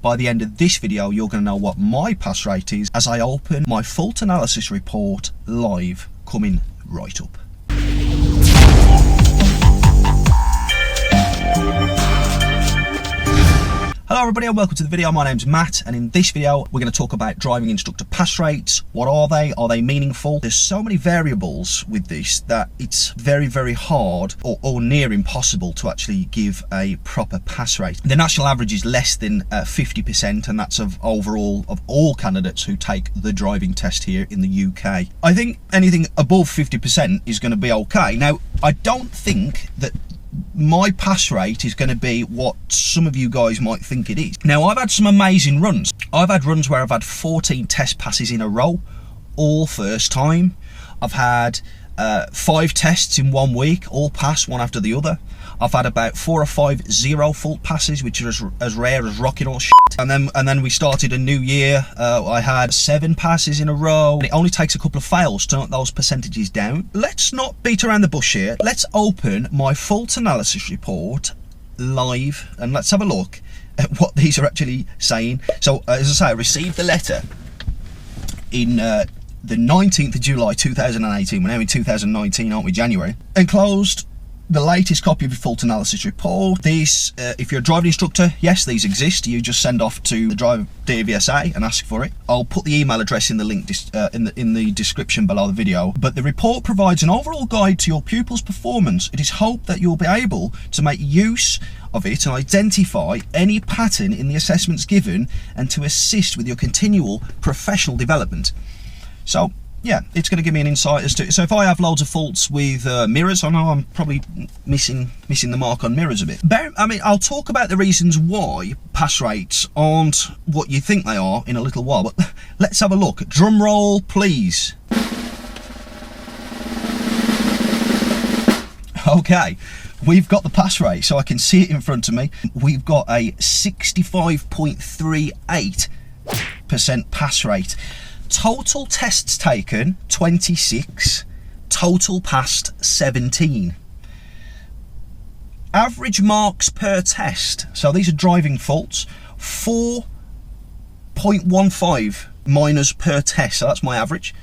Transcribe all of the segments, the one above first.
by the end of this video, you're going to know what my pass rate is as I open my fault analysis report live, coming right up. Hello everybody and welcome to the video. My name's Matt, and in this video we're going to talk about driving instructor pass rates. What are they? Are they meaningful? There's so many variables with this that it's very hard or near impossible to actually give a proper pass rate. The national average is less than 50%, and that's of all candidates who take the driving test here in the UK. I think anything above 50% is going to be okay. Now, I don't think that my pass rate is going to be what some of you guys might think it is. Now, I've had some amazing runs. I've had runs where I've had 14 test passes in a row, all first time. I've had 5 tests in 1 week, all pass, one after the other. I've had about 4 or 5 zero fault passes, which are as rare as rocking or shit. And then we started a new year. I had 7 passes in a row. And it only takes a couple of fails to knock those percentages down. Let's not beat around the bush here. Let's open my fault analysis report live and let's have a look at what these are actually saying. So as I say, I received the letter in the 19th of July 2018. We're now in 2019, aren't we? January. Enclosed the latest copy of your fault analysis report. These, if you're a driving instructor, yes, these exist. You just send off to the DVSA and ask for it. I'll put the email address in the link in the description below the video. But the report provides an overall guide to your pupils' performance. It is hoped that you'll be able to make use of it and identify any pattern in the assessments given and to assist with your continual professional development. So yeah, it's going to give me an insight as to, so if I have loads of faults with mirrors, I know I'm probably missing the mark on mirrors a bit. I mean, I'll talk about the reasons why pass rates aren't what you think they are in a little while, but let's have a look. Drum roll, please. Okay, we've got the pass rate, so I can see it in front of me. We've got a 65.38% pass rate. Total tests taken, 26. Total passed, 17. Average marks per test, so these are driving faults, 4.15 minors per test, so that's my average.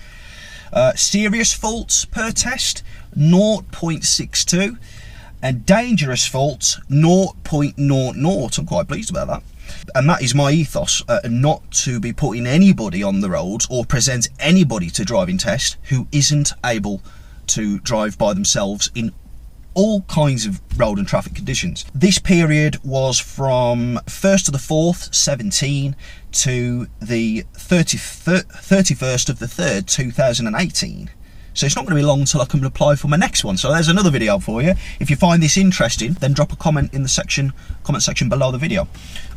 Serious faults per test, 0.62. And dangerous faults, 0.00. I'm quite pleased about that. And that is my ethos, not to be putting anybody on the roads or present anybody to driving test who isn't able to drive by themselves in all kinds of road and traffic conditions. This period was from 1st to the 4th, 17 to the 31st of the 3rd, 2018. So it's not going to be long until I come and apply for my next one. So there's another video for you. If you find this interesting, then drop a comment in the comment section below the video.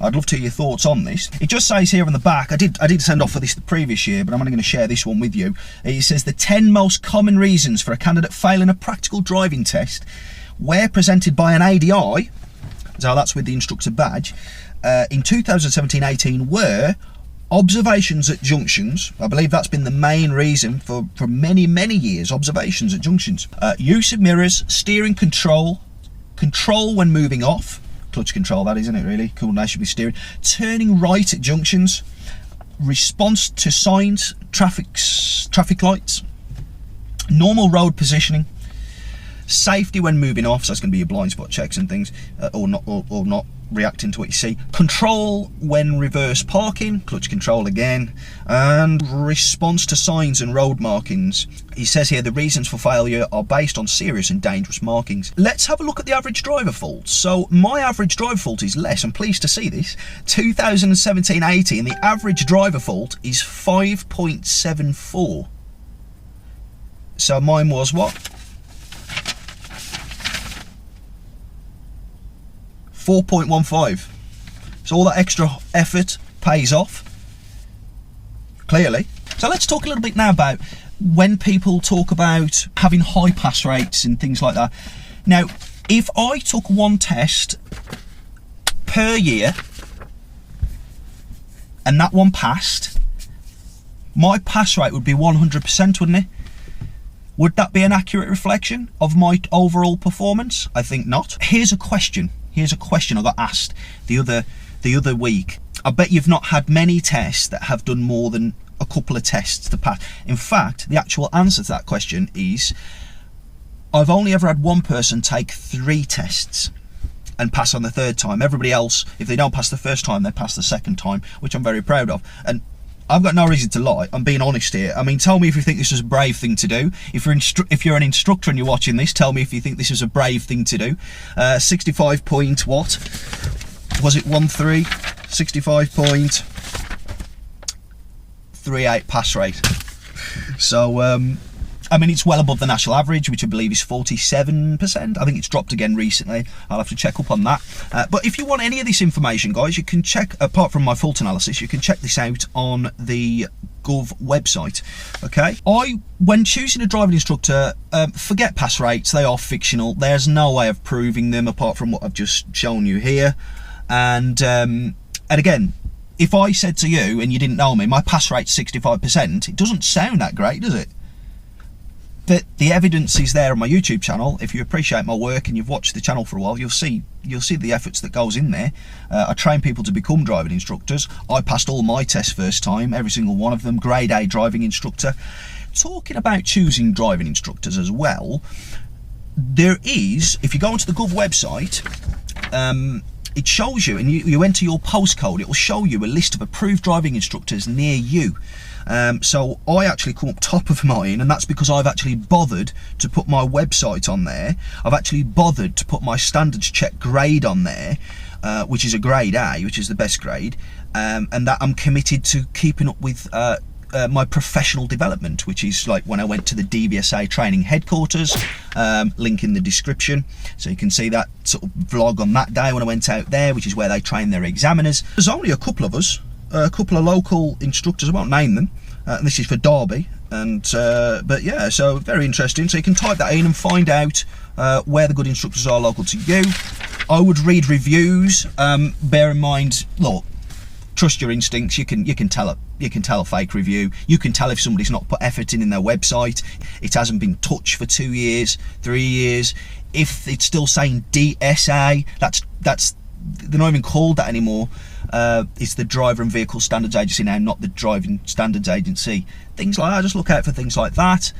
I'd love to hear your thoughts on this. It just says here on the back, I did send off for this the previous year, but I'm only going to share this one with you. It says the 10 most common reasons for a candidate failing a practical driving test where presented by an ADI, so that's with the instructor badge, in 2017-18 were observations at junctions. I believe that's been the main reason for many years, observations at junctions. Use of mirrors, steering control when moving off, clutch control that isn't it really, coordination with steering, turning right at junctions, response to signs, traffic lights, normal road positioning, safety when moving off, so that's going to be your blind spot checks and things, or not reacting to what you see, control when reverse parking, clutch control again, and response to signs and road markings. He says here the reasons for failure are based on serious and dangerous markings. Let's have a look at the average driver fault. So my average driver fault is less. I'm pleased to see this. 2017-18, the average driver fault is 5.74. So mine was what? 4.15. So all that extra effort pays off, clearly. So let's talk a little bit now about when people talk about having high pass rates and things like that. Now, if I took one test per year and that one passed, my pass rate would be 100%, wouldn't it? Would that be an accurate reflection of my overall performance? I think not. Here's a question I got asked the other week. I bet you've not had many tests that have done more than a couple of tests to pass. In fact, the actual answer to that question is, I've only ever had one person take 3 tests and pass on the 3rd time. Everybody else, if they don't pass the 1st time, they pass the 2nd time, which I'm very proud of. And I've got no reason to lie. I'm being honest here. I mean, tell me if you think this is a brave thing to do. If you're an instructor and you're watching this, tell me if you think this is a brave thing to do. 65 point what? Was it 1-3? 65.38 pass rate. So, I mean, it's well above the national average, which I believe is 47%. I think it's dropped again recently. I'll have to check up on that. But if you want any of this information, guys, you can check, apart from my fault analysis, you can check this out on the Gov website. Okay, when choosing a driving instructor, forget pass rates. They are fictional. There's no way of proving them apart from what I've just shown you here. And again, if I said to you and you didn't know me, my pass rate's 65%, it doesn't sound that great, does it? The evidence is there on my YouTube channel. If you appreciate my work and you've watched the channel for a while, you'll see the efforts that goes in there. I train people to become driving instructors. I passed all my tests first time, every single one of them, grade A driving instructor. Talking about choosing driving instructors as well, there is, if you go onto the Gov website, it shows you, and you enter your postcode, it will show you a list of approved driving instructors near you. So I actually come up top of mine, and that's because I've actually bothered to put my website on there. I've actually bothered to put my standards check grade on there, which is a grade A, which is the best grade, and that I'm committed to keeping up with my professional development, which is like when I went to the DVSA training headquarters, link in the description, so you can see that sort of vlog on that day when I went out there, which is where they train their examiners. There's only a couple of us, a couple of local instructors, I won't name them, and this is for Derby, and but yeah, so very interesting. So you can type that in and find out where the good instructors are local to you. I would read reviews. Bear in mind, look, trust your instincts. You can tell a fake review. You can tell if somebody's not put effort in their website, it hasn't been touched for 2 years, 3 years. If it's still saying DSA, that's they're not even called that anymore. It's the Driver and Vehicle Standards Agency now, not the Driving Standards Agency. Things like that, just look out for things like that.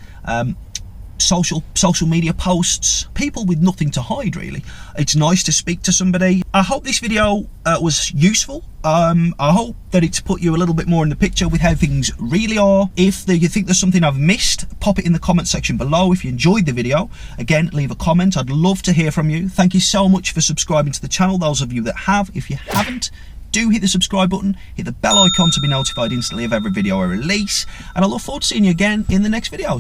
Social media posts, people with nothing to hide, really. It's nice to speak to somebody. I hope this video was useful. I hope that it's put you a little bit more in the picture with how things really are. If you think there's something I've missed, pop it in the comment section below. If you enjoyed the video, again, leave a comment. I'd love to hear from you. Thank you so much for subscribing to the channel, those of you that have. If you haven't, do hit the subscribe button, hit the bell icon to be notified instantly of every video I release, and I look forward to seeing you again in the next video.